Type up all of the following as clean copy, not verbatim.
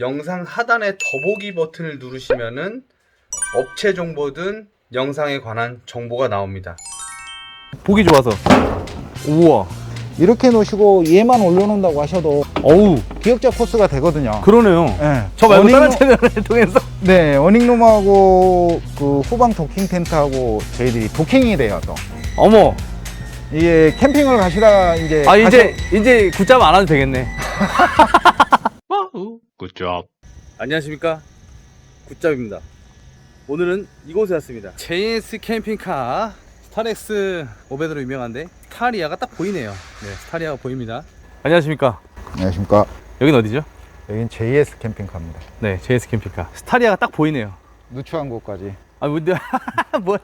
영상 하단의 더보기 버튼을 누르시면은 업체 정보든 영상에 관한 정보가 나옵니다. 보기 좋아서. 우와. 이렇게 놓으시고 얘만 올려놓는다고 하셔도 어우, 기역자 코스가 되거든요. 그러네요. 네. 저 말고 다른 어닝- 채널을 통해서. 네, 어닝룸하고 그 후방 도킹 텐트하고 저희들이 도킹이 돼요, 또. 어머. 이게 캠핑을 가시다 이제 아, 이제 굿잡 안 와도 되겠네. 굿잡. 안녕하십니까. 굿잡입니다. 오늘은 이곳에 왔습니다. JS 캠핑카 스타렉스 500으로 유명한데 스타리아가 딱 보이네요. 네, 스타리아가 보입니다. 안녕하십니까. 안녕하십니까. 여긴 어디죠? 여긴 JS 캠핑카입니다. 네, JS 캠핑카. 스타리아가 딱 보이네요. 누추한 곳까지. 아, 근데 뭐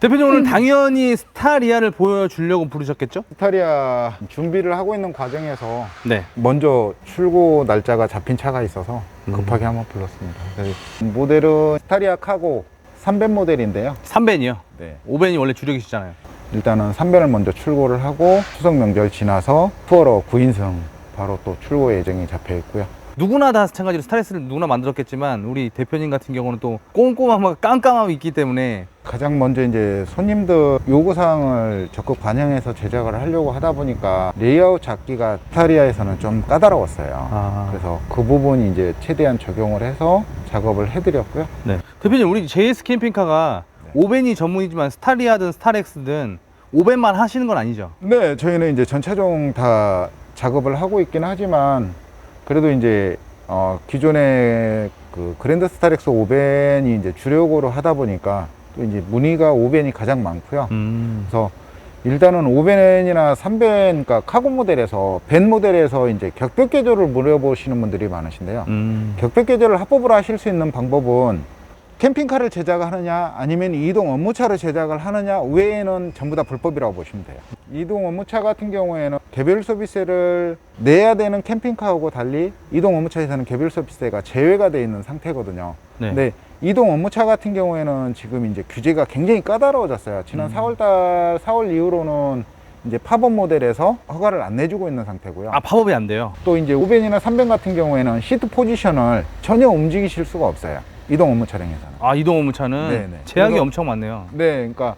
대표님 오늘 당연히 스타리아를 보여주려고 부르셨겠죠? 스타리아 준비를 하고 있는 과정에서 네. 먼저 출고 날짜가 잡힌 차가 있어서 급하게 한번 불렀습니다. 그래서 모델은 스타리아 카고 3벤 모델인데요. 3벤이요. 네. 5벤이 원래 주력이시잖아요. 일단은 3벤을 먼저 출고를 하고 추석 명절 지나서 투어러 9인승 바로 또 출고 예정이 잡혀 있고요. 누구나 다 마찬가지로 스타렉스를 누구나 만들었겠지만 우리 대표님 같은 경우는 또 꼼꼼하고 깜깜함이 있기 때문에 가장 먼저 이제 손님들 요구사항을 적극 반영해서 제작을 하려고 하다 보니까 레이아웃 잡기가 스타리아에서는 좀 까다로웠어요. 그래서 그 부분이 이제 최대한 적용을 해서 작업을 해드렸고요. 네. 대표님 우리 JS 캠핑카가 네. 5벤이 전문이지만 스타리아든 스타렉스든 5벤만 하시는 건 아니죠? 네, 저희는 이제 전차종 다 작업을 하고 있긴 하지만 그래도 이제 기존의 그 그랜드 스타렉스 5벤이 이제 주력으로 하다 보니까 또 이제 문의가 5벤이 가장 많고요. 그래서 일단은 5벤이나 3벤, 그러니까 카고 모델에서 벤 모델에서 이제 격벽 개조를 물어보시는 분들이 많으신데요. 격벽 개조를 합법으로 하실 수 있는 방법은 캠핑카를 제작하느냐 아니면 이동 업무차를 제작을 하느냐 외에는 전부 다 불법이라고 보시면 돼요. 이동 업무차 같은 경우에는 개별 소비세를 내야 되는 캠핑카하고 달리 이동 업무차에서는 개별 소비세가 제외가 되어 있는 상태거든요. 네. 근데 이동 업무차 같은 경우에는 지금 이제 규제가 굉장히 까다로워졌어요. 지난 4월 이후로는 이제 팝업 모델에서 허가를 안 내주고 있는 상태고요. 아, 팝업이 안 돼요? 또 이제 5벤이나 3벤 같은 경우에는 시트 포지션을 전혀 움직이실 수가 없어요. 이동 업무 차량에서는. 아, 이동 업무차는 네네. 제약이 그래서- 엄청 많네요. 네, 그러니까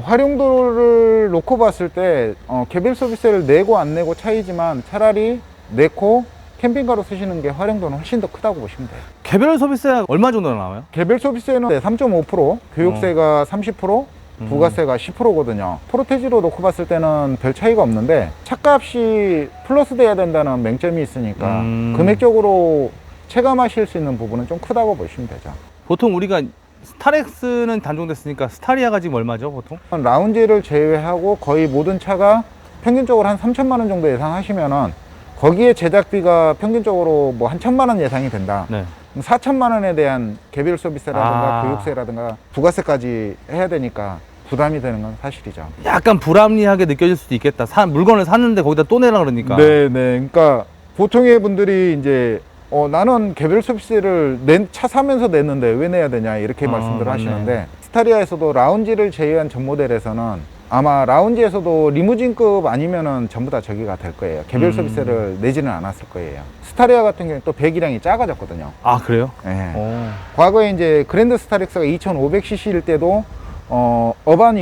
활용도를 놓고 봤을 때 개별 소비세를 내고 안 내고 차이지만 차라리 내고 캠핑카로 쓰시는 게 활용도는 훨씬 더 크다고 보시면 돼요. 개별 소비세가 얼마 정도 나와요? 개별 소비세는 3.5%, 교육세가 30%, 부가세가 10%거든요. 프로테지로 놓고 봤을 때는 별 차이가 없는데 차값이 플러스 돼야 된다는 맹점이 있으니까 금액적으로 체감하실 수 있는 부분은 좀 크다고 보시면 되죠. 보통 우리가 스타렉스는 단종됐으니까 스타리아가 지금 얼마죠, 보통? 라운지를 제외하고 거의 모든 차가 평균적으로 한 3천만 원 정도 예상하시면은 거기에 제작비가 평균적으로 뭐 한 1천만 원 예상이 된다. 네. 4천만 원에 대한 개별 서비스라든가 아. 교육세라든가 부가세까지 해야 되니까 부담이 되는 건 사실이죠. 약간 불합리하게 느껴질 수도 있겠다. 물건을 샀는데 거기다 또 내라 그러니까. 네. 그러니까 보통의 분들이 이제 나는 개별 서비스를 차 사면서 냈는데 왜 내야 되냐 이렇게 말씀들 맞네. 하시는데 스타리아에서도 라운지를 제외한 전 모델에서는 아마 라운지에서도 리무진급 아니면은 전부 다 저기가 될 거예요. 개별 서비스를 내지는 않았을 거예요. 스타리아 같은 경우는 또 배기량이 작아졌거든요. 아, 그래요? 예. 오. 과거에 이제 그랜드 스타렉스가 2500cc일 때도 어반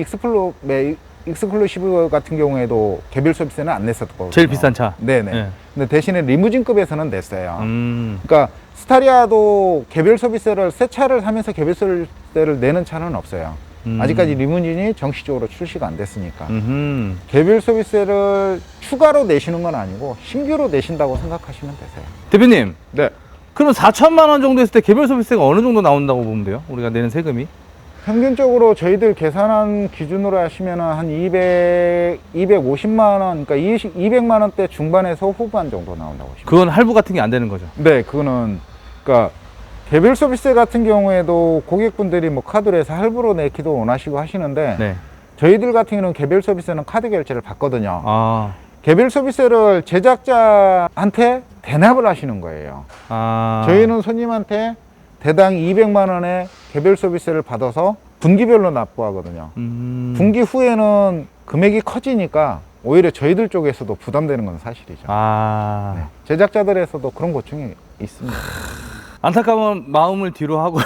익스클루시브 같은 경우에도 개별 서비스는 안 냈었거든요. 제일 비싼 차. 네네. 네. 근데 대신에 리무진급에서는 냈어요. 음. 그러니까 스타리아도 개별 서비스를 새 차를 사면서 개별 서비스를 내는 차는 없어요. 아직까지 리무진이 정식적으로 출시가 안 됐으니까. 개별 서비스를 추가로 내시는 건 아니고 신규로 내신다고 생각하시면 되세요. 대표님, 네. 그러면 4천만 원 정도 했을 때 개별 서비스가 어느 정도 나온다고 보면 돼요? 우리가 내는 세금이? 평균적으로 저희들 계산한 기준으로 하시면 한 250만 원, 그러니까 200만 원대 중반에서 후반 정도 나온다고 보시면. 그건 할부 같은 게 안 되는 거죠? 네, 그거는 그러니까 개별 서비스 같은 경우에도 고객분들이 뭐 카드로 해서 할부로 내기도 원하시고 하시는데 네. 저희들 같은 경우는 개별 서비스는 카드 결제를 받거든요. 아. 개별 서비스를 제작자한테 대납을 하시는 거예요. 아. 저희는 손님한테 대당 200만 원의 개별 서비스를 받아서 분기별로 납부하거든요. 분기 후에는 금액이 커지니까 오히려 저희들 쪽에서도 부담되는 건 사실이죠. 아. 네. 제작자들에서도 그런 고충이 있습니다. 안타까운 마음을 뒤로 하고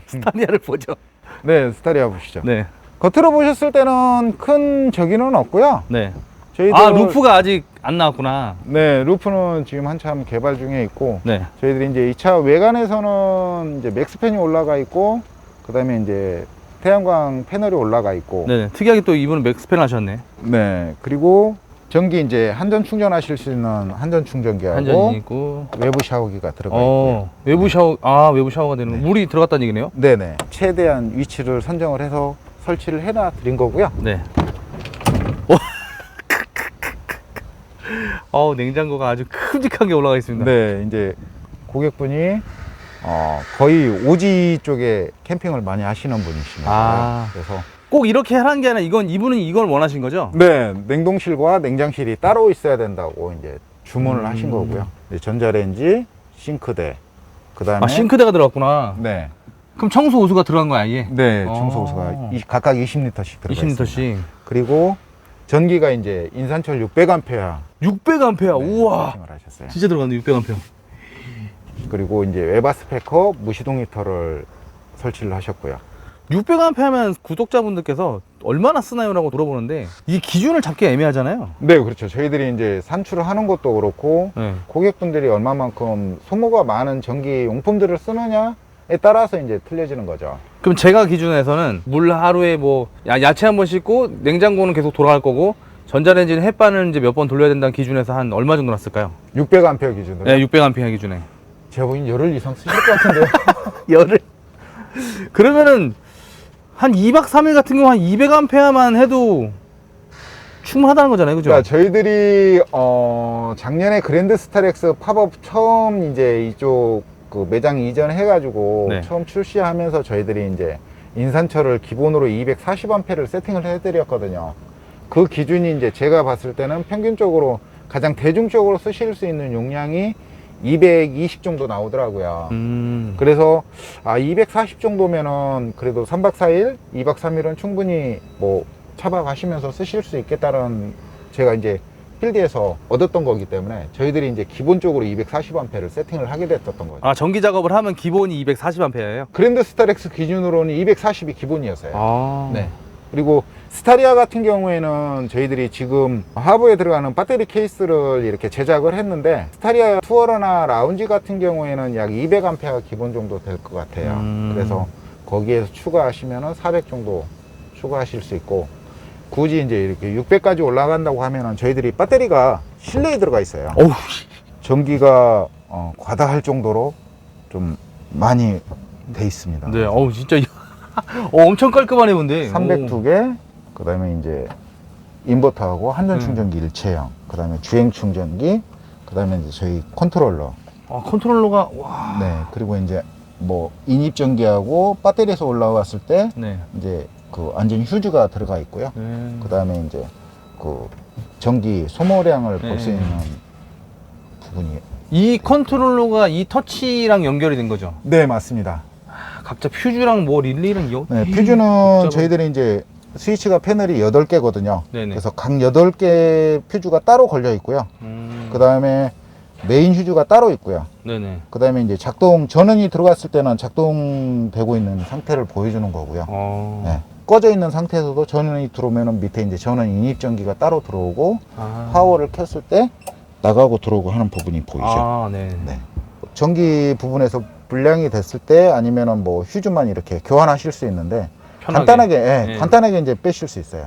스타리아를 보죠. 네, 스타리아 보시죠. 네. 겉으로 보셨을 때는 큰 저기는 없고요. 네. 저희들 아, 루프가 아직 안 나왔구나. 네, 루프는 지금 한참 개발 중에 있고 네. 저희들이 이제 이 차 외관에서는 이제 맥스팬이 올라가 있고 그다음에 이제 태양광 패널이 올라가 있고 네. 특이하게 또 이분은 맥스팬 하셨네. 네, 그리고 전기 이제 한전 충전하실 수 있는 한전 충전기하고 한전이 있고. 외부 샤워기가 들어가 있고요. 외부 샤워, 외부 샤워가 되는 거. 물이 들어갔다는 얘기네요. 네네. 최대한 위치를 선정을 해서 설치를 해놔 드린 거고요. 네. 냉장고가 아주 큼직하게 올라가 있습니다. 네, 이제 고객분이 거의 오지 쪽에 캠핑을 많이 하시는 분이십니다. 아. 그래서 꼭 이렇게 하라는 게 아니라 이분은 이걸 원하신 거죠? 네, 냉동실과 냉장실이 따로 있어야 된다고 이제 주문을 하신 거고요. 이제 전자레인지, 싱크대, 그다음에 싱크대가 들어갔구나. 네, 그럼 청소 호수가 들어간 거야, 아예? 네, 청소호스가 각각 20리터씩 들어가 있습니다. 20리터씩. 그리고 전기가 이제 인산철 600A 600A. 우와. 을 하셨어요. 진짜 들어갔네, 600A. 그리고 이제 외바 스피커 무시동 히터를 설치를 하셨고요. 600A 하면 구독자분들께서 얼마나 쓰나요라고 물어보는데 이 기준을 잡기 애매하잖아요. 네, 그렇죠. 저희들이 이제 산출을 하는 것도 그렇고 네. 고객분들이 얼마만큼 소모가 많은 전기 용품들을 쓰느냐에 따라서 이제 틀려지는 거죠. 그럼 제가 기준에서는 물 하루에 뭐 야채 한 번 씻고 냉장고는 계속 돌아갈 거고 전자레인지는 햇반을 이제 몇 번 돌려야 된다는 기준에서 한 얼마 정도 났을까요? 600A 기준으로. 네, 600A 기준에. 제가 보기엔 열흘 이상 쓰실 것 같은데요. 열을. 그러면은 한 2박 3일 같은 경우 한 200A만 해도 충분하다는 거잖아요, 그죠? 그러니까 저희들이 작년에 그랜드 스타렉스 팝업 처음 이제 이쪽 그 매장 이전해가지고 네. 처음 출시하면서 저희들이 이제 인산철을 기본으로 240A를 세팅을 해드렸거든요. 그 기준이 이제 제가 봤을 때는 평균적으로 가장 대중적으로 쓰실 수 있는 용량이 220 정도 나오더라고요. 그래서 240 정도면은 그래도 3박 4일, 2박 3일은 충분히 뭐 차박하시면서 쓰실 수 있겠다는 제가 이제 필드에서 얻었던 거기 때문에 저희들이 이제 기본적으로 240A를 세팅을 하게 됐었던 거죠. 아, 전기 작업을 하면 기본이 240A예요? 그랜드 스타렉스 기준으로는 240이 기본이었어요. 아. 네. 그리고 스타리아 같은 경우에는 저희들이 지금 하부에 들어가는 배터리 케이스를 이렇게 제작을 했는데 스타리아 투어러나 라운지 같은 경우에는 약 200A 기본 정도 될 것 같아요. 그래서 거기에서 추가하시면은 400 정도 추가하실 수 있고 굳이 이제 이렇게 600까지 올라간다고 하면은 저희들이 배터리가 실내에 들어가 있어요. 어우. 전기가 과다할 정도로 좀 많이 돼 있습니다. 네, 어우, 진짜. 엄청 깔끔하네, 근데. 302개, 그 다음에 이제 인버터하고 한전 충전기 일체형, 그 다음에 주행 충전기, 그 다음에 이제 저희 컨트롤러. 컨트롤러가, 와. 네, 그리고 이제 뭐 인입 전기하고 배터리에서 올라왔을 때 네. 이제 그 안전 휴즈가 들어가 있고요. 그 다음에 이제 그 전기 소모량을 볼 수 네. 있는 부분이. 이 컨트롤러가 이 터치랑 연결이 된 거죠? 네, 맞습니다. 각자 퓨즈랑 뭐 릴레이랑 이거? 네, 퓨즈는 저희들이 이제 스위치가 패널이 8개거든요. 네네. 그래서 각 8개 퓨즈가 따로 걸려 있고요. 그 다음에 메인 휴즈가 따로 있고요. 네네. 그 다음에 이제 작동, 전원이 들어갔을 때는 작동되고 있는 상태를 보여주는 거고요. 네. 꺼져 있는 상태에서도 전원이 들어오면 밑에 이제 전원 인입 전기가 따로 들어오고 파워를 켰을 때 나가고 들어오고 하는 부분이 보이죠. 네. 네. 전기 부분에서 불량이 됐을 때 아니면은 뭐 휴즈만 이렇게 교환하실 수 있는데 간단하게, 네. 간단하게 이제 빼실 수 있어요.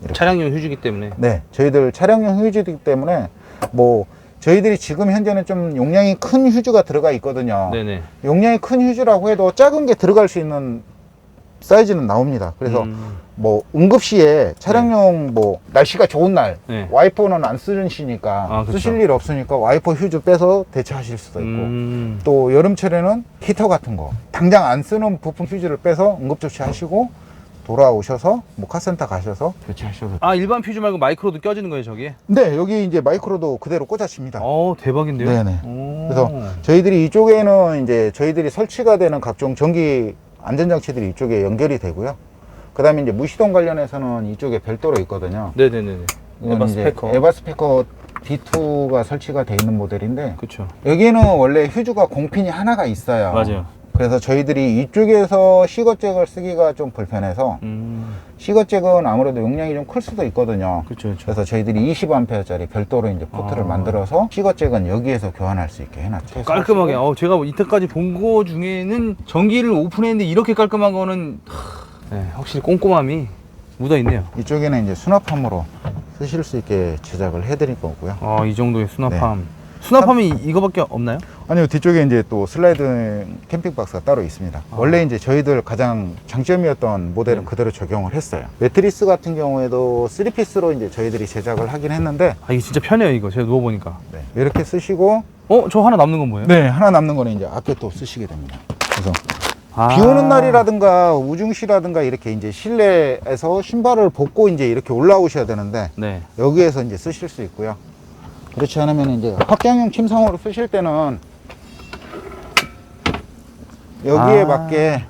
이렇게. 차량용 휴즈기 때문에. 네, 저희들 차량용 휴즈이기 때문에 뭐 저희들이 지금 현재는 좀 용량이 큰 휴즈가 들어가 있거든요. 네네. 용량이 큰 휴즈라고 해도 작은 게 들어갈 수 있는 사이즈는 나옵니다. 그래서 뭐 응급시에 차량용 뭐 날씨가 좋은 날 네. 와이퍼는 안 쓰시니까 그쵸. 쓰실 일 없으니까 와이퍼 휴즈 빼서 대체하실 수도 있고 또 여름철에는 히터 같은 거 당장 안 쓰는 부품 휴즈를 빼서 응급조치 하시고 돌아오셔서 뭐 카센터 가셔서 교체하셔도. 일반 퓨즈 말고 마이크로도 껴지는 거예요, 저기에? 네, 여기 이제 마이크로도 그대로 꽂아집니다. 대박인데요? 네네. 그래서 저희들이 이쪽에는 이제 저희들이 설치가 되는 각종 전기 안전장치들이 이쪽에 연결이 되고요. 그 다음에 이제 무시동 관련해서는 이쪽에 별도로 있거든요. 네네네. 이건 에바 이제 스피커. 에바 스피커 D2가 설치가 돼 있는 모델인데 그렇죠. 여기는 원래 휴즈가 공핀이 하나가 있어요. 맞아요. 그래서 저희들이 이쪽에서 시거잭을 쓰기가 좀 불편해서 시거잭은 아무래도 용량이 좀 클 수도 있거든요. 그렇죠. 그래서 저희들이 20A짜리 별도로 이제 포트를 만들어서 시거잭은 여기에서 교환할 수 있게 해놨죠. 깔끔하게. 제가 이때까지 본 거 중에는 전기를 오픈했는데 이렇게 깔끔한 거는 네, 확실히 꼼꼼함이 묻어 있네요. 이쪽에는 이제 수납함으로 쓰실 수 있게 제작을 해드릴 거고요. 이 정도의 수납함. 수납함이 이거밖에 없나요? 아니요, 뒤쪽에 이제 또 슬라이드 캠핑 박스가 따로 있습니다. 원래 이제 저희들 가장 장점이었던 모델은 그대로 적용을 했어요. 매트리스 같은 경우에도 3피스로 이제 저희들이 제작을 하긴 했는데 이게 진짜 편해요, 이거. 제가 누워보니까. 네, 이렇게 쓰시고 저 하나 남는 건 뭐예요? 네, 하나 남는 거는 이제 앞에 또 쓰시게 됩니다. 그래서 아. 비 오는 날이라든가 우중시라든가 이렇게 이제 실내에서 신발을 벗고 이제 이렇게 올라오셔야 되는데 네. 여기에서 이제 쓰실 수 있고요. 그렇지 않으면 이제 확장형 침상으로 쓰실 때는 여기에 맞게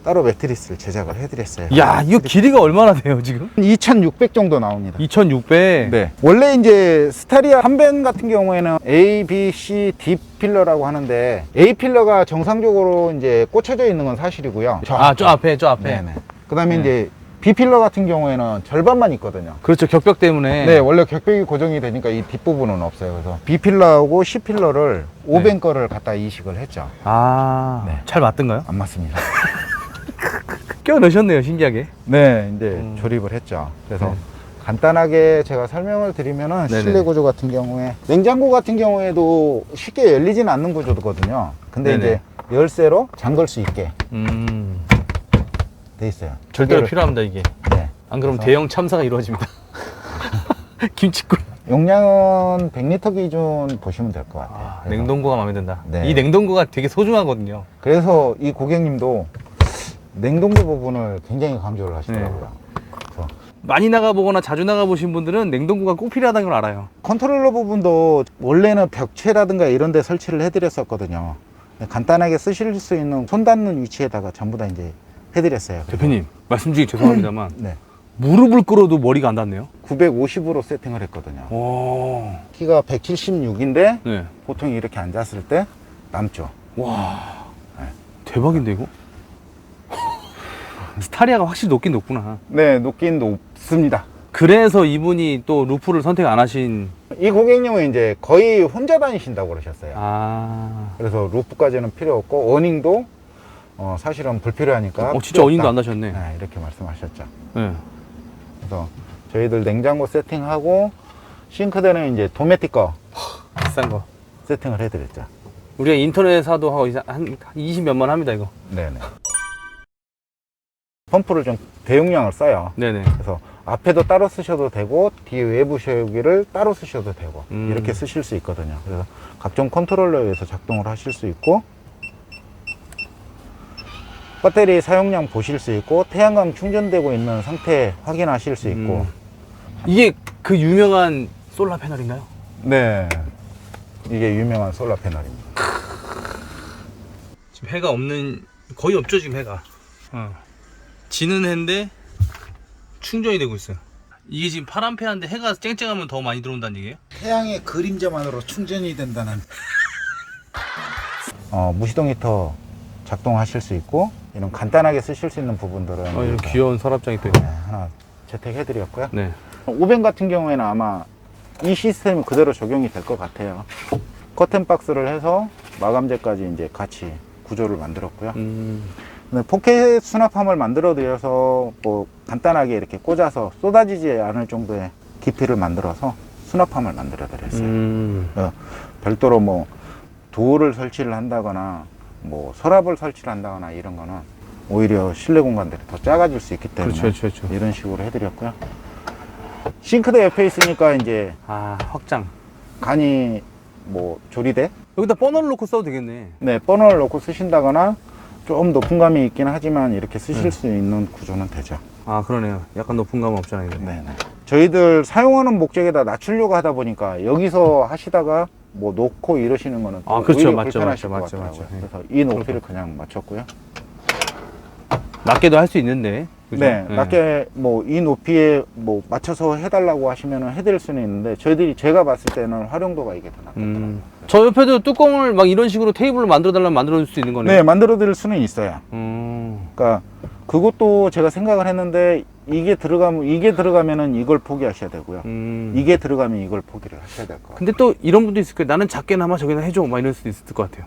따로 매트리스를 제작을 해드렸어요. 야, 이거 길이가 얼마나 돼요, 지금? 2600 정도 나옵니다. 2600. 네. 원래 이제 스타리아 한벤 같은 경우에는 A, B, C, D 필러라고 하는데 A 필러가 정상적으로 이제 꽂혀져 있는 건 사실이고요. 저 앞에. 네네. 그 다음에 네. 이제 B 필러 같은 경우에는 절반만 있거든요. 그렇죠, 격벽 때문에. 네, 원래 격벽이 고정이 되니까 이 뒷부분은 없어요. 그래서 B 필러하고 C 필러를 500 거를 갖다 이식을 했죠. 네. 잘 맞던가요? 안 맞습니다. 껴 넣으셨네요, 신기하게. 네, 이제 조립을 했죠. 그래서 네. 간단하게 제가 설명을 드리면은 네네. 실내 구조 같은 경우에 냉장고 같은 경우에도 쉽게 열리진 않는 구조거든요. 근데 네네. 이제 열쇠로 잠글 수 있게 돼 있어요. 절대로 이거를- 필요합니다, 이게. 네. 안 그러면 그래서- 대형 참사가 이루어집니다. 김치국. 용량은 100리터 기준 보시면 될 것 같아요. 그래서- 냉동고가 마음에 든다. 네. 이 냉동고가 되게 소중하거든요. 그래서 이 고객님도 냉동고 부분을 굉장히 강조를 하시더라고요. 그래서 많이 나가보거나 자주 나가보신 분들은 냉동고가 꼭 필요하다는 걸 알아요. 컨트롤러 부분도 원래는 벽체라든가 이런 데 설치를 해드렸었거든요. 간단하게 쓰실 수 있는 손 닿는 위치에다가 전부 다 이제 해드렸어요. 그래서- 대표님, 말씀 중에 죄송합니다만 네. 무릎을 꿇어도 머리가 안 닿네요. 950으로 세팅을 했거든요. 오. 키가 176인데 네. 보통 이렇게 앉았을 때 남죠. 와. 대박인데, 이거? 스타리아가 확실히 높긴 높구나. 네, 높긴 높습니다. 그래서 이분이 또 루프를 선택 안 하신. 이 고객님은 이제 거의 혼자 다니신다고 그러셨어요. 그래서 루프까지는 필요 없고 어닝도 사실은 불필요하니까. 진짜 필요 어닝도 없다. 안 나셨네. 네, 이렇게 말씀하셨죠. 네. 그래서 저희들 냉장고 세팅하고 싱크대는 이제 도메틱 거 비싼 거. 세팅을 해드렸죠. 우리가 인터넷 사도 한 20몇만 합니다, 이거. 네네. 펌프를 좀 대용량을 써요. 네네. 그래서 앞에도 따로 쓰셔도 되고 뒤에 외부 쉐어기를 따로 쓰셔도 되고 이렇게 쓰실 수 있거든요. 그래서 각종 컨트롤러에 의해서 작동을 하실 수 있고 배터리 사용량 보실 수 있고 태양광 충전되고 있는 상태 확인하실 수 있고 이게 그 유명한 솔라 패널인가요? 네, 이게 유명한 솔라 패널입니다. 지금 해가 거의 없죠, 지금 해가. 지는 해인데 충전이 되고 있어요. 이게 지금 파란패한데 해가 쨍쨍하면 더 많이 들어온다는 얘기예요? 태양의 그림자만으로 충전이 된다는 무시동 히터 작동하실 수 있고 이런 간단하게 쓰실 수 있는 부분들은 이런 이렇게 귀여운 서랍장이 또 있네. 하나 재택해 드렸고요. 네. 500 같은 경우에는 아마 이 시스템이 그대로 적용이 될 것 같아요. 커튼 박스를 해서 마감재까지 이제 같이 구조를 만들었고요. 근데 포켓 수납함을 만들어 드려서 뭐 간단하게 이렇게 꽂아서 쏟아지지 않을 정도의 깊이를 만들어서 수납함을 만들어 드렸어요. 별도로 뭐 도어를 설치를 한다거나 뭐 서랍을 설치를 한다거나 이런 거는 오히려 실내 공간들이 더 작아질 수 있기 때문에 그렇죠. 이런 식으로 해드렸고요. 싱크대 옆에 있으니까 이제 확장. 간이 뭐 조리대 여기다 버너를 놓고 써도 되겠네. 네, 버너를 넣고 쓰신다거나 좀 높은 감이 있긴 하지만 이렇게 쓰실 수 있는 구조는 되죠. 그러네요. 약간 높은 감은 없잖아요. 이거. 네네. 저희들 사용하는 목적에다 낮추려고 하다 보니까 여기서 하시다가 뭐 놓고 이러시는 거는 또 그렇죠. 오히려 맞죠. 불편하실 맞죠. 것 맞죠. 같더라고요. 맞죠. 그래서 이 높이를 그냥 맞췄고요. 낮게도 할 수 있는데 그죠? 네, 낮게 뭐 이 높이에 뭐 맞춰서 해달라고 하시면 해드릴 수는 있는데 제가 봤을 때는 활용도가 이게 더 낫거든요. 저 옆에도 뚜껑을 막 이런 식으로 테이블로 만들어 달라면 만들어 줄 수 있는 거네요. 네, 만들어 드릴 수는 있어요. 음. 그러니까 그것도 제가 생각을 했는데 이게 들어가면은 이걸 포기하셔야 되고요. 이게 들어가면 이걸 포기를 하셔야 될 것 같아요. 근데 또 이런 분도 있을 거예요. 나는 작게나마 저기나 해줘. 막 이럴 수도 있을 것 같아요.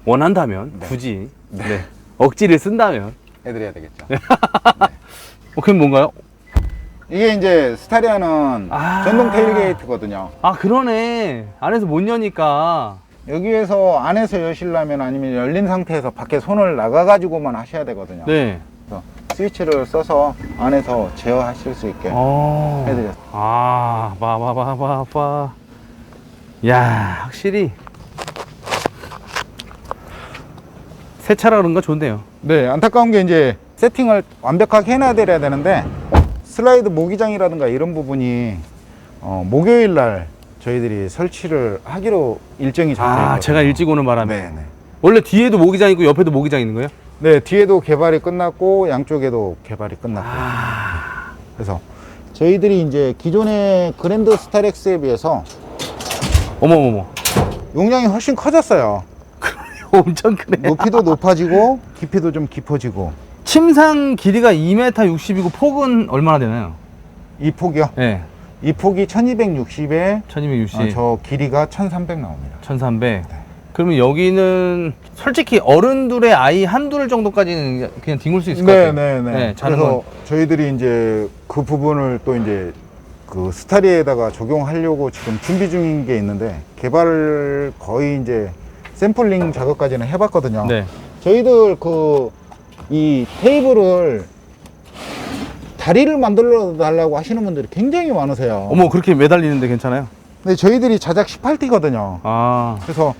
원한다면 굳이 네. 억지를 쓴다면 해드려야 되겠죠. 그게 뭔가요? 이게 이제 스타리아는 아. 전동 테일게이트거든요. 아 그러네. 안에서 못 여니까. 여기에서 안에서 여시려면 아니면 열린 상태에서 밖에 손을 나가가지고만 하셔야 되거든요. 네. 그래서 스위치를 써서 안에서 제어하실 수 있게 해드렸어요. 아, 봐봐봐봐봐. 야, 확실히 세차라 그런가 좋네요. 네, 안타까운 게 이제 세팅을 완벽하게 해놔야 되는데 슬라이드 모기장이라든가 이런 부분이 목요일 날 저희들이 설치를 하기로 일정이 잡혀 있거든요. 제가 일찍 오는 바람에. 네, 네. 원래 뒤에도 모기장 있고 옆에도 모기장 있는 거예요? 네, 뒤에도 개발이 끝났고 양쪽에도 개발이 끝났고. 그래서 저희들이 이제 기존의 그랜드 스타렉스에 비해서 어머머머. 용량이 훨씬 커졌어요. 엄청 크네. 높이도 높아지고 깊이도 좀 깊어지고. 침상 길이가 2m 60이고 폭은 얼마나 되나요? 이 폭이요? 네. 이 폭이 1260에 1260. 저 길이가 1300 나옵니다. 1300. 그러면 여기는 솔직히 어른들의 아이 한둘 정도까지는 그냥 뒹굴 수 있을 것 같아요. 네네네. 자는 그래서 건. 저희들이 이제 그 부분을 또 이제 그 스타리에다가 적용하려고 지금 준비 중인 게 있는데 개발을 거의 이제 샘플링 작업까지는 해봤거든요. 네. 저희들 이 테이블을 다리를 만들어 달라고 하시는 분들이 굉장히 많으세요. 어머, 그렇게 매달리는데 괜찮아요? 근데 저희들이 자작 18T거든요. 아, 그래서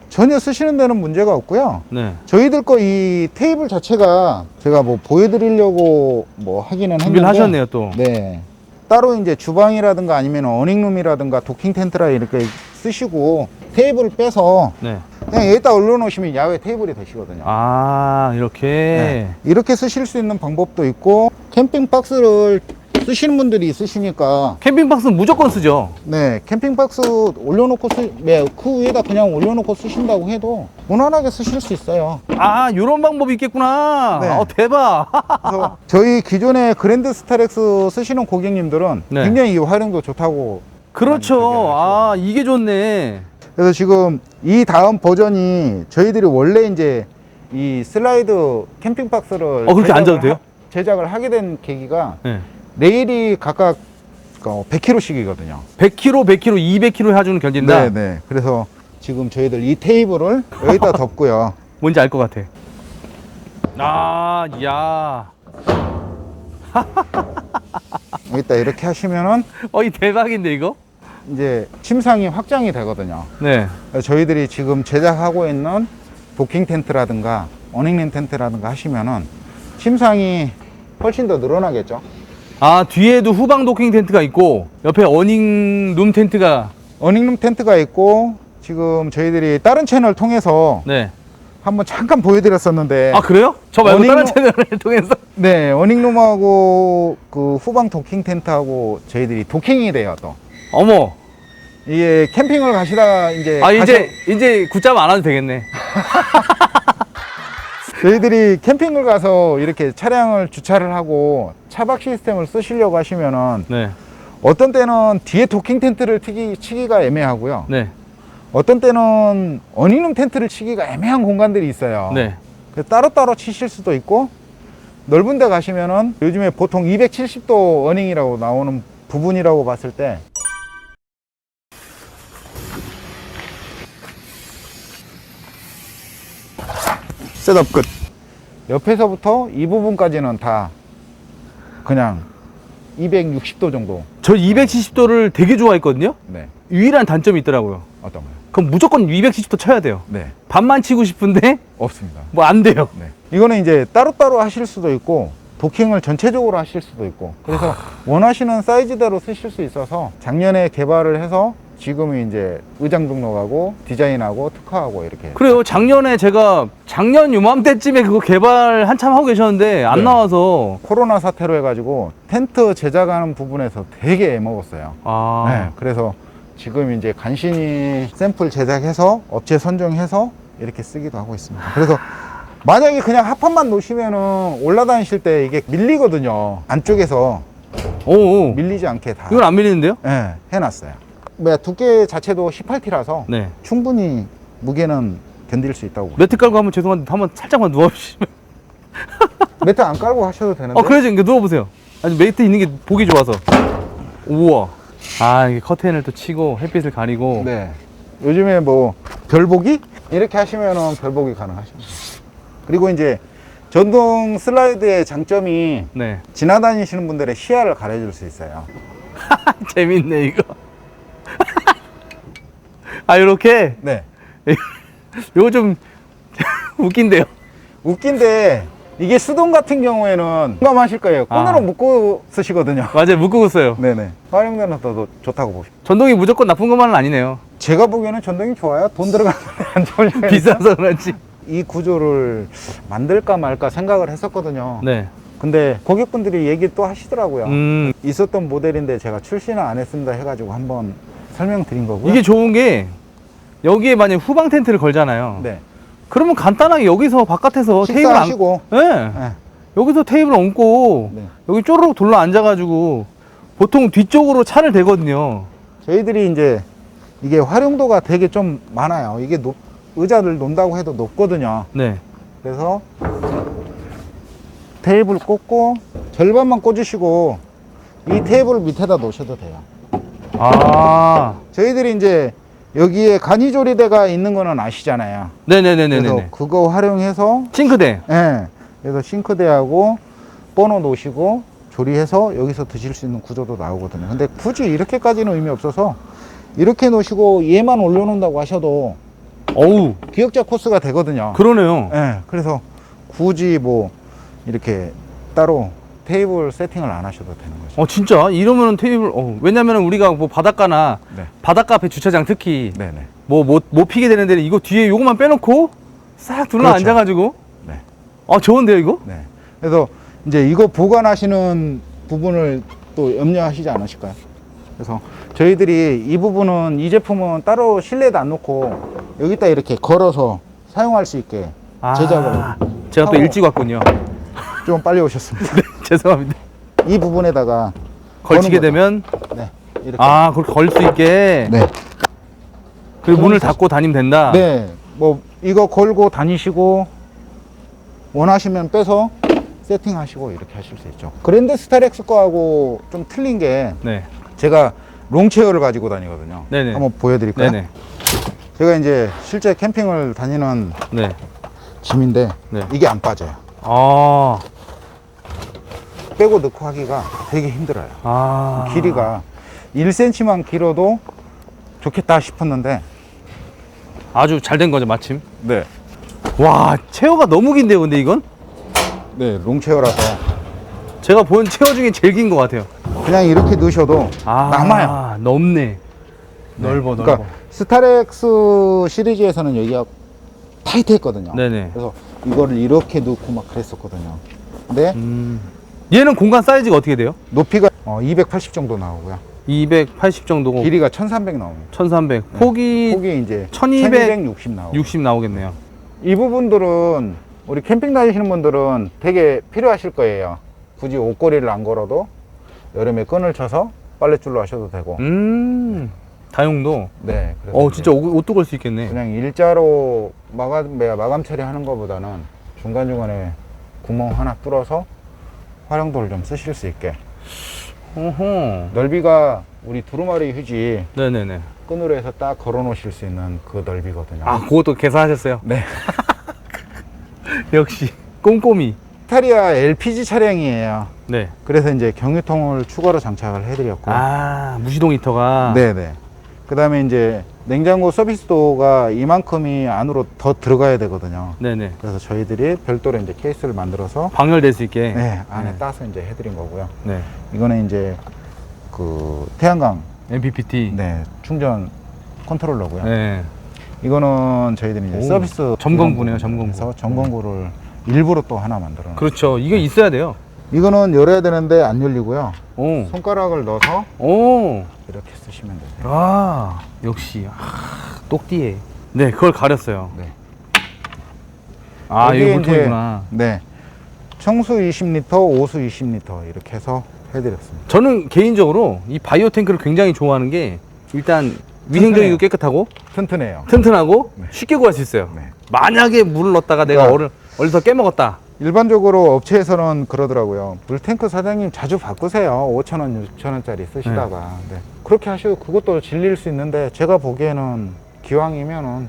전혀 쓰시는 데는 문제가 없고요. 네. 저희들 거 이 테이블 자체가 제가 뭐 보여드리려고 뭐 하기는 준비를 했는데 하셨네요, 또. 네. 따로 이제 주방이라든가 아니면 어닝룸이라든가 도킹 텐트라 이렇게 쓰시고 테이블을 빼서 네. 그냥 여기다 올려놓으시면 야외 테이블이 되시거든요. 아, 이렇게. 네. 이렇게 쓰실 수 있는 방법도 있고 캠핑 박스를 쓰시는 분들이 있으시니까 캠핑 박스는 무조건 쓰죠. 네, 캠핑 박스 올려놓고 그 위에다 그냥 올려놓고 쓰신다고 해도 무난하게 쓰실 수 있어요. 아, 요런 방법이 있겠구나. 네. 대박. 그래서 저희 기존의 그랜드 스타렉스 쓰시는 고객님들은 네. 굉장히 이 활용도 좋다고. 그렇죠. 많이 아, 이게 좋네. 그래서 지금 이 다음 버전이 저희들이 원래 이제 이 슬라이드 캠핑 박스를 그렇게 앉아도 돼요? 제작을 하게 된 계기가 네. 레일이 각각 100kg씩이거든요. 100kg, 100kg, 200kg 해주는 견딘다. 네. 그래서 지금 저희들 이 테이블을 여기다 덮고요. 뭔지 알 것 같아. 아, 야. 여기다 이렇게 하시면은 이 대박인데, 이거? 이제 침상이 확장이 되거든요. 네. 저희들이 지금 제작하고 있는 도킹 텐트라든가 어닝룸 텐트라든가 하시면은 침상이 훨씬 더 늘어나겠죠. 아, 뒤에도 후방 도킹 텐트가 있고, 옆에 어닝룸 텐트가. 어닝룸 텐트가 있고 지금 저희들이 다른 채널 통해서 네. 한번 잠깐 보여드렸었는데 아, 그래요? 저 말고 어닝룸- 다른 채널을 통해서? 네, 어닝룸하고 그 후방 도킹 텐트하고 저희들이 도킹이 돼요. 또 어머. 이게 캠핑을 가시다가 이제 이제 굳잡 안 와도 되겠네. 저희들이 캠핑을 가서 이렇게 차량을 주차를 하고 차박 시스템을 쓰시려고 하시면은 네. 어떤 때는 뒤에 도킹 텐트를 치기가 애매하고요. 네. 어떤 때는 어닝룸 텐트를 치기가 애매한 공간들이 있어요. 네. 그래서 따로따로 치실 수도 있고 넓은 데 가시면은 요즘에 보통 270도 어닝이라고 나오는 부분이라고 봤을 때 셋업 끝. 옆에서부터 이 부분까지는 다 그냥 260도 정도. 저 270도를 되게 좋아했거든요? 네. 유일한 단점이 있더라고요. 어떤 거요? 그럼 무조건 270도 쳐야 돼요. 네. 반만 치고 싶은데 없습니다. 뭐 안 돼요. 네. 이거는 이제 따로따로 하실 수도 있고 도킹을 전체적으로 하실 수도 있고 그래서 원하시는 사이즈대로 쓰실 수 있어서 작년에 개발을 해서 지금은 이제 의장 등록하고 디자인하고 특허하고 이렇게. 그래요. 작년 요맘때쯤에 그거 개발 한참 하고 계셨는데 안 네. 나와서. 코로나 사태로 해가지고 텐트 제작하는 부분에서 되게 애먹었어요. 아. 네, 그래서 지금 이제 간신히 샘플 제작해서 업체 선정해서 이렇게 쓰기도 하고 있습니다. 그래서 만약에 그냥 합판만 놓으시면은 올라다니실 때 이게 밀리거든요. 안쪽에서 오. 밀리지 않게 다 이건 안 밀리는데요? 네, 해놨어요. 뭐야, 두께 자체도 18T라서 네. 충분히 무게는 견딜 수 있다고. 매트 깔고 한번 죄송한데 한번 살짝만 누워주시면. 매트 안 깔고 하셔도 되는데. 그래야지. 이거 누워보세요. 아니, 매트 있는 게 보기 좋아서. 우와. 아, 이게 커튼을 또 치고 햇빛을 가리고. 네. 요즘에 뭐 별보기 이렇게 하시면은 별보기 가능하십니다. 그리고 이제 전동 슬라이드의 장점이 네. 지나다니시는 분들의 시야를 가려줄 수 있어요. 재밌네, 이거. 아, 요렇게? 네. 요거 좀 웃긴데요. 웃긴데 이게 수동 같은 경우에는 공감하실 거예요. 끈으로 묶고 쓰시거든요. 맞아요. 묶고 써요. 네네. 활용도는 더 좋다고 보십시오. 전동이 무조건 나쁜 것만은 아니네요. 제가 보기에는 전동이 좋아요. 돈 들어가는데 안 좋으려면. 비싸서 그렇지. 이 구조를 만들까 말까 생각을 했었거든요. 네. 근데 고객분들이 얘기 또 하시더라고요. 음. 있었던 모델인데 제가 출시는 안 했습니다 해가지고 한번 설명드린 거고요. 이게 좋은 게 여기에 만약 후방 텐트를 걸잖아요. 네. 그러면 간단하게 여기서 바깥에서 테이블 안 식사하시고 네. 네. 여기서 테이블 얹고 네. 여기 쪼르륵 둘러 앉아가지고 보통 뒤쪽으로 차를 대거든요. 저희들이 이제 이게 활용도가 되게 좀 많아요. 이게 의자를 놓는다고 해도 높거든요. 네. 그래서 테이블 꽂고 절반만 꽂으시고 이 테이블 밑에다 놓으셔도 돼요. 아. 저희들이 이제 여기에 간이조리대가 있는 거는 아시잖아요. 그래서 네네네네네. 그거 활용해서 싱크대. 예. 그래서 싱크대하고 버너 놓으시고 조리해서 여기서 드실 수 있는 구조도 나오거든요. 근데 굳이 이렇게까지는 의미 없어서 이렇게 놓으시고 얘만 올려놓는다고 하셔도 어우. 기역자 코스가 되거든요. 그러네요. 예. 그래서 굳이 뭐 이렇게 따로 테이블 세팅을 안 하셔도 되는 거죠. 진짜 이러면은 테이블. 왜냐면은 우리가 뭐 바닷가나 네. 바닷가 앞에 주차장 특히 네네. 못 피게 되는 데는 이거 뒤에 요거만 빼놓고 싹 둘러 그렇죠. 앉아가지고. 네. 좋은데요 이거? 네. 그래서 이제 이거 보관하시는 부분을 또 염려하시지 않으실까요? 그래서 저희들이 이 부분은 이 제품은 따로 실내에다 안 놓고 여기다 이렇게 걸어서 사용할 수 있게 제작을 제가 또 하고. 일찍 왔군요. 좀 빨리 오셨습니다. 죄송합니다. 이 부분에다가 걸치게 거는 되면 네. 이렇게. 그렇게 걸 수 있게. 네. 그리고 문을 닫고 다니면 된다. 네. 뭐 이거 걸고 다니시고 원하시면 빼서 세팅하시고 이렇게 하실 수 있죠. 그랜드 스타렉스 거하고 좀 틀린 게 네. 제가 롱체어를 가지고 다니거든요. 네네. 한번 보여드릴까요? 네네. 제가 이제 실제 캠핑을 다니는 네. 짐인데 네. 이게 안 빠져요. 아. 빼고 넣고 하기가 되게 힘들어요. 아. 길이가 1cm만 길어도 좋겠다 싶었는데 아주 잘 된 거죠, 마침. 네. 와, 체어가 너무 긴데요, 근데 이건? 네, 롱체어라서 제가 본 체어 중에 제일 긴 것 같아요. 그냥 이렇게 넣으셔도 남아요. 넓네. 넓어, 넓어. 그러니까 스타렉스 시리즈에서는 여기가 타이트했거든요. 네네. 그래서 이거를 이렇게 넣고 막 그랬었거든요. 근데 얘는 공간 사이즈가 어떻게 돼요? 높이가 280 정도 나오고요. 280 정도고 길이가 1300 나옵니다. 1300. 폭이 폭이 이제 1260 1260 나오고. 나오겠네요. 이 부분들은 우리 캠핑 다니시는 분들은 되게 필요하실 거예요. 굳이 옷걸이를 안 걸어도 여름에 끈을 쳐서 빨랫줄로 하셔도 되고. 다용도. 네. 그래서 진짜 옷도 걸 수 있겠네. 그냥 일자로 마감 처리하는 것보다는 중간중간에 구멍 하나 뚫어서 활용도를 좀 쓰실 수 있게. 어허. 넓이가 우리 두루마리 휴지 네네네. 끈으로 해서 딱 걸어 놓으실 수 있는 그 넓이거든요. 그것도 계산하셨어요? 네. 역시 꼼꼼히. 이탈리아 LPG 차량이에요. 네. 그래서 이제 경유통을 추가로 장착을 해드렸고. 무시동 히터가. 네네. 그 다음에 이제 냉장고 서비스도가 이만큼이 안으로 더 들어가야 되거든요. 네네. 그래서 저희들이 별도로 이제 케이스를 만들어서 방열될 수 있게. 네, 안에 따서 이제 해드린 거고요. 네. 이거는 이제 그 태양광 MPPT. 네, 충전 컨트롤러고요. 네. 이거는 저희들이 이제 오, 서비스 점검구네요, 점검구. 그래서 점검구를 일부러 또 하나 만들어 놨어요. 그렇죠. 이게 있어야 돼요. 이거는 열어야 되는데 안 열리고요. 오. 손가락을 넣어서 오. 이렇게 쓰시면 되세요. 아, 역시. 똑띠에. 네, 그걸 가렸어요. 네. 아, 여기에 이거 물통이구나. 네. 청수 20리터, 오수 20리터 이렇게 해서 해드렸습니다. 저는 개인적으로 이 바이오 탱크를 굉장히 좋아하는 게 일단 위생적이고 깨끗하고 튼튼해요. 튼튼하고 네. 쉽게 구할 수 있어요. 네. 만약에 물을 넣었다가 내가 그러니까 어디서 깨먹었다. 일반적으로 업체에서는 그러더라고요. 물탱크 사장님 자주 바꾸세요. 5,000원, 6,000원짜리 쓰시다가. 네. 그렇게 하셔도 그것도 질릴 수 있는데 제가 보기에는 기왕이면은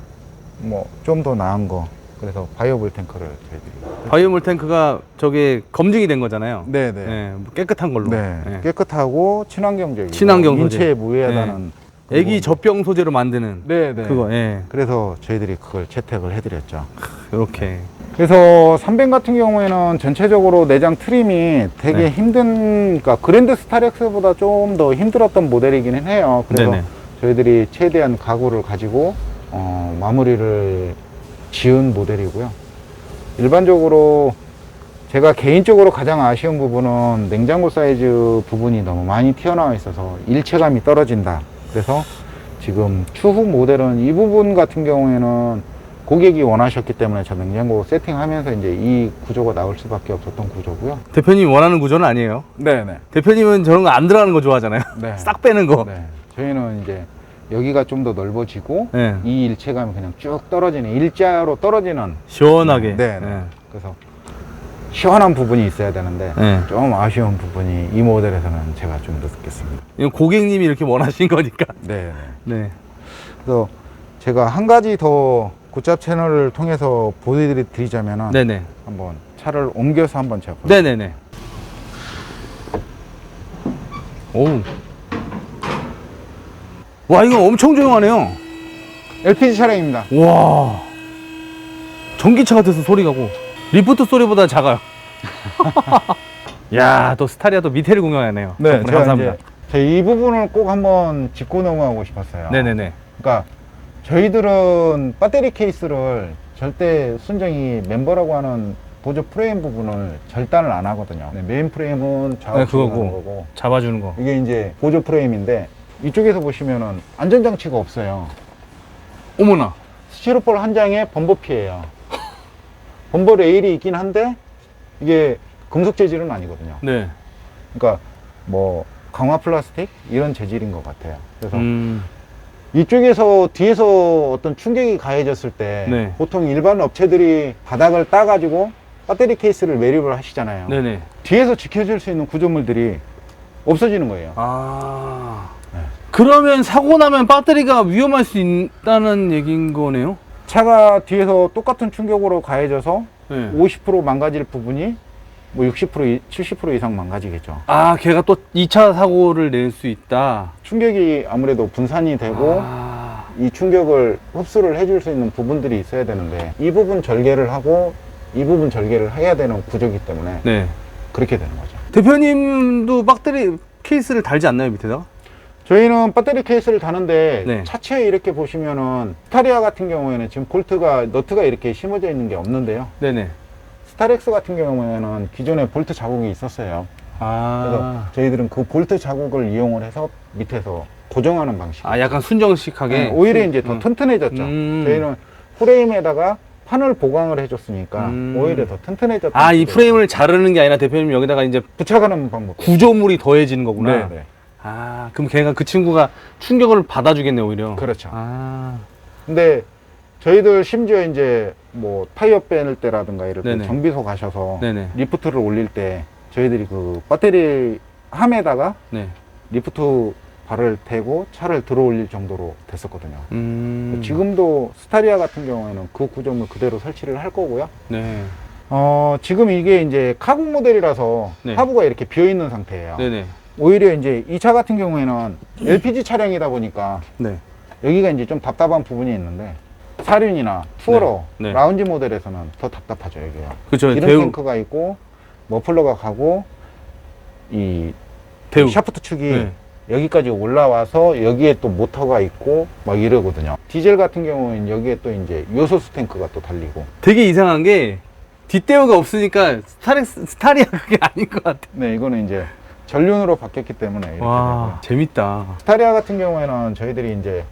뭐 좀 더 나은 거. 그래서 바이오 물탱크를 저희들이. 바이오 물탱크가 저게 검증이 된 거잖아요. 네네. 네, 뭐 깨끗한 걸로. 네. 네. 깨끗하고 친환경적이고 친환경 소재. 인체에 무해하다는 애기 젖병 소재로 만드는 네네. 그거. 예. 그래서 저희들이 그걸 채택을 해드렸죠. 이렇게. 그래서 300 같은 경우에는 전체적으로 내장 트림이 되게 네. 힘든, 그러니까 그랜드 스타렉스보다 좀 더 힘들었던 모델이기는 해요. 그래서 네네. 저희들이 최대한 가구를 가지고 마무리를 지은 모델이고요. 일반적으로 제가 개인적으로 가장 아쉬운 부분은 냉장고 사이즈 부분이 너무 많이 튀어나와 있어서 일체감이 떨어진다. 그래서 지금 추후 모델은 이 부분 같은 경우에는 고객이 원하셨기 때문에 저 냉장고 세팅하면서 이제 이 구조가 나올 수밖에 없었던 구조고요. 대표님 원하는 구조는 아니에요. 네네. 대표님은 저런 거 안 들어가는 거 좋아하잖아요. 네. 싹 빼는 거. 네. 저희는 이제 여기가 좀 더 넓어지고 네. 이 일체감이 그냥 쭉 떨어지는 일자로 떨어지는. 시원하게. 네. 네. 그래서 시원한 부분이 있어야 되는데 네. 좀 아쉬운 부분이 이 모델에서는 제가 좀 느꼈습니다. 이건 고객님이 이렇게 원하신 거니까. 네. 네. 그래서 제가 한 가지 더 굿잡 채널을 통해서 보여드리자면은 네네. 한번 차를 옮겨서 한번 제가 네네네. 오. 와, 이거 엄청 조용하네요. LPG 차량입니다. 와. 전기차 같아서 소리가 고. 리프트 소리보다 작아요. 야, 또 스타리아도 미테를 공유하네요. 덕분에 제가 감사합니다. 이제 이 부분을 꼭 한번 짚고 넘어가고 싶었어요. 네네네. 그러니까 저희들은 배터리 케이스를 절대 순정이 멤버라고 하는 보조 프레임 부분을 절단을 안 하거든요. 네, 메인 프레임은 좌우측으로 그거고. 하는 거고 잡아주는 거. 이게 이제 보조 프레임인데 이쪽에서 보시면은 안전장치가 없어요. 어머나. 스티로폴 한 장에 범버피예요. 범버 레일이 있긴 한데 이게 금속 재질은 아니거든요. 네. 그러니까 뭐 강화 플라스틱 이런 재질인 것 같아요. 그래서 음. 이쪽에서 뒤에서 어떤 충격이 가해졌을 때 네. 보통 일반 업체들이 바닥을 따가지고 배터리 케이스를 매립을 하시잖아요. 네네. 뒤에서 지켜줄 수 있는 구조물들이 없어지는 거예요. 아. 네. 그러면 사고 나면 배터리가 위험할 수 있다는 얘기인 거네요? 차가 뒤에서 똑같은 충격으로 가해져서 네. 50% 망가질 부분이 뭐 60%, 70% 이상 망가지겠죠. 아, 걔가 또 2차 사고를 낼 수 있다. 충격이 아무래도 분산이 되고 아. 이 충격을 흡수를 해줄 수 있는 부분들이 있어야 되는데 이 부분 절개를 하고 이 부분 절개를 해야 되는 구조이기 때문에 네. 그렇게 되는 거죠. 대표님도 배터리 케이스를 달지 않나요, 밑에다가? 저희는 배터리 케이스를 다는데 네. 차체에 이렇게 보시면은 스타리아 같은 경우에는 지금 너트가 이렇게 심어져 있는 게 없는데요. 네네. 스타렉스 같은 경우에는 기존에 볼트 자국이 있었어요. 그래서 아. 저희들은 그 볼트 자국을 이용을 해서 밑에서 고정하는 방식. 아, 약간 순정식하게. 네, 오히려 이제 더 튼튼해졌죠. 저희는 프레임에다가 판을 보강을 해줬으니까 오히려 더 튼튼해졌다. 아, 이 프레임을 자르는 게 아니라 대표님 여기다가 이제 붙여가는 방법. 구조물이 더해지는 거구나. 네. 아, 그럼 걔가 그 친구가 충격을 받아주겠네, 오히려. 그렇죠. 아. 근데 저희들 심지어 이제 뭐 타이어 빼낼 때라든가 이럴 때 네네. 정비소 가셔서 네네. 리프트를 올릴 때 저희들이 그 배터리 함에다가 네. 리프트 발을 대고 차를 들어 올릴 정도로 됐었거든요. 음. 지금도 스타리아 같은 경우에는 그 구조물 그대로 설치를 할 거고요. 네. 지금 이게 이제 카고 모델이라서 네. 하부가 이렇게 비어 있는 상태예요. 네네. 오히려 이제 이 차 같은 경우에는 LPG 차량이다 보니까 네. 여기가 이제 좀 답답한 부분이 있는데 사륜이나 투어러, 네. 네. 라운지 모델에서는 더 답답하죠, 여기가. 그쵸. 기름 대우. 탱크가 있고 머플러가 가고 이 대우. 샤프트 축이 네. 여기까지 올라와서 여기에 또 모터가 있고 막 이러거든요. 디젤 같은 경우는 여기에 또 이제 요소수 탱크가 또 달리고. 되게 이상한 게 뒷대우가 없으니까 스타리아 그게 아닌 것 같아. 네, 이거는 이제 전륜으로 바뀌었기 때문에 이렇게 와, 되고요. 재밌다. 스타리아 같은 경우에는 저희들이 이제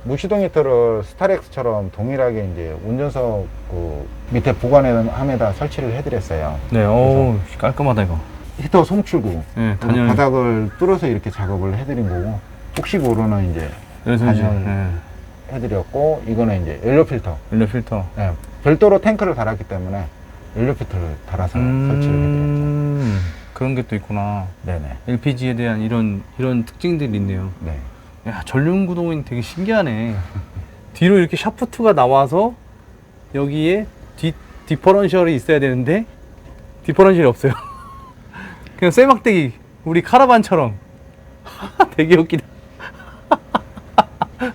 무시동 히터를 스타렉스처럼 동일하게 이제 운전석 그 밑에 보관함에다 설치를 해드렸어요. 네, 오, 깔끔하다 이거. 히터 송출구 네, 그 단열. 바닥을 뚫어서 이렇게 작업을 해드린 거고, 혹시 모르는 이제 그래서 이제 단열 해드렸고, 이거는 이제 연료 필터. 연료 필터. 네, 별도로 탱크를 달았기 때문에 연료 필터를 달아서 설치를 해드렸죠. 그런 게 또 있구나. 네네. LPG에 대한 이런 특징들이 있네요. 네. 야, 전륜 구동이 되게 신기하네. 뒤로 이렇게 샤프트가 나와서 여기에 디퍼런셜이 있어야 되는데 디퍼런셜이 없어요. 그냥 쇠막대기, 우리 카라반처럼. 되게 웃기다.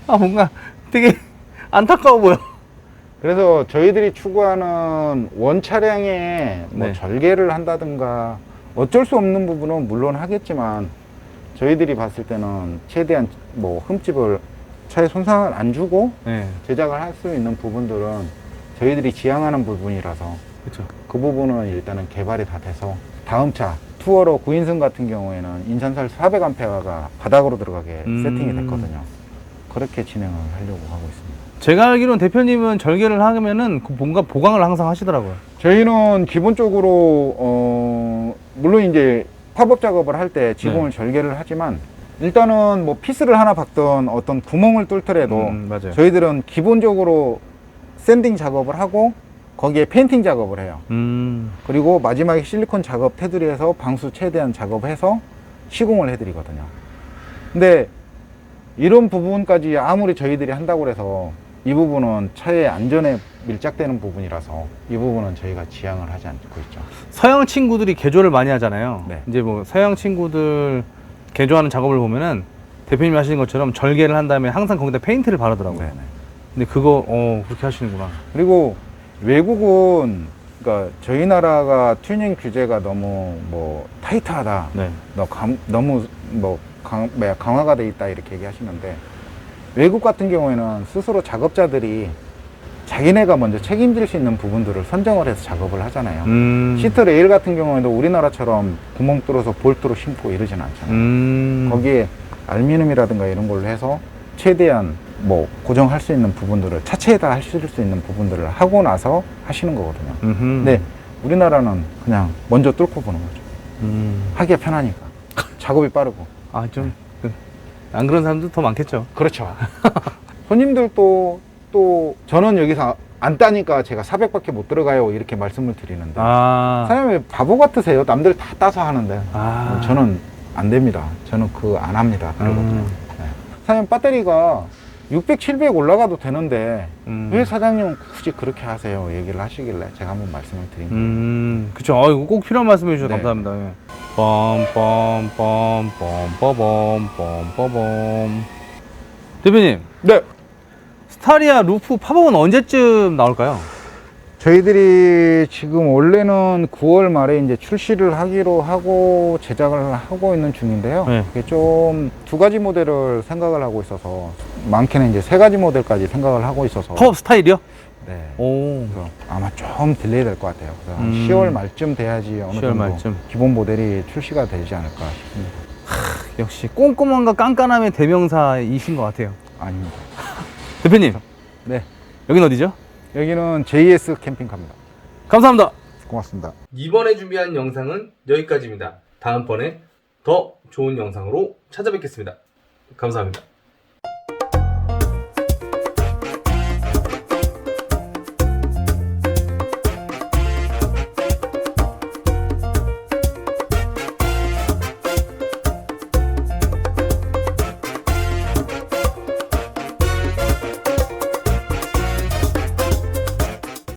아, 뭔가 되게 안타까워 보여. 그래서 저희들이 추구하는 원 차량에 뭐 네. 절개를 한다든가 어쩔 수 없는 부분은 물론 하겠지만, 저희들이 봤을 때는 최대한 뭐 흠집을, 차에 손상을 안 주고 네, 제작을 할 수 있는 부분들은 저희들이 지향하는 부분이라서 그렇죠. 그 부분은 일단은 개발이 다 돼서 다음 차 투어러 9인승 같은 경우에는 인산설 400A가 바닥으로 들어가게 세팅이 됐거든요. 그렇게 진행을 하려고 하고 있습니다. 제가 알기로는 대표님은 절개를 하면은 그 뭔가 보강을 항상 하시더라고요. 저희는 기본적으로 물론 이제 팝업 작업을 할 때 지붕을 절개를 하지만, 일단은 뭐 피스를 하나 박던 어떤 구멍을 뚫더라도 맞아요. 저희들은 기본적으로 샌딩 작업을 하고 거기에 페인팅 작업을 해요. 그리고 마지막에 실리콘 작업 테두리에서 방수 최대한 작업해서 시공을 해드리거든요. 근데 이런 부분까지 아무리 저희들이 한다고 해서 이 부분은 차의 안전에 밀착되는 부분이라서 이 부분은 저희가 지향을 하지 않고 있죠. 서양 친구들이 개조를 많이 하잖아요. 네. 이제 뭐 서양 친구들 개조하는 작업을 보면은 대표님이 하시는 것처럼 절개를 한 다음에 항상 거기다 페인트를 바르더라고요. 네네. 근데 그거 그렇게 하시는구나. 그리고 외국은, 그러니까 저희 나라가 튜닝 규제가 너무 뭐 타이트하다, 네. 너무 뭐 강화가 돼 있다 이렇게 얘기하시는데, 외국 같은 경우에는 스스로 작업자들이 자기네가 먼저 책임질 수 있는 부분들을 선정을 해서 작업을 하잖아요. 시트 레일 같은 경우에도 우리나라처럼 구멍 뚫어서 볼트로 심고 이러진 않잖아요. 거기에 알루미늄이라든가 이런 걸로 해서 최대한 뭐 고정할 수 있는 부분들을 차체에다 하실 수 있는 부분들을 하고 나서 하시는 거거든요. 근데 우리나라는 그냥 먼저 뚫고 보는 거죠. 하기가 편하니까. 작업이 빠르고. 아, 좀 안 그런 사람도 더 많겠죠. 그렇죠. 손님들도 또 저는 여기서 안 따니까 제가 400밖에 못 들어가요 이렇게 말씀을 드리는데, 사장님 왜 바보 같으세요? 남들 다 따서 하는데. 저는 안 됩니다. 저는 그거 안 합니다. 그러거든요. 네. 사장님 배터리가 600, 700 올라가도 되는데 왜 사장님은 굳이 그렇게 하세요? 얘기를 하시길래 제가 한번 말씀을 드린 거예요. 그쵸. 이거 꼭 필요한 말씀 해주셔서 네. 감사합니다. 예. 빰빰빰빰빰빰빰. 대표님, 네. 스타리아 루프 팝업은 언제쯤 나올까요? 저희들이 지금 원래는 9월 말에 이제 출시를 하기로 하고 제작을 하고 있는 중인데요. 네. 이게 좀 2가지 모델을 생각을 하고 있어서, 많게는 이제 3가지 모델까지 생각을 하고 있어서. 팝업 스타일이요? 네. 오. 그래서 아마 좀 딜레이 될 것 같아요. 그래서 한 10월 말쯤 돼야지 어느 10월 정도 말쯤. 기본 모델이 출시가 되지 않을까 싶습니다. 역시 꼼꼼함과 깐깐함의 대명사이신 것 같아요. 아닙니다. 대표님, 네. 여긴 어디죠? 여기는 JS 캠핑카입니다. 감사합니다. 고맙습니다. 이번에 준비한 영상은 여기까지입니다. 다음번에 더 좋은 영상으로 찾아뵙겠습니다. 감사합니다.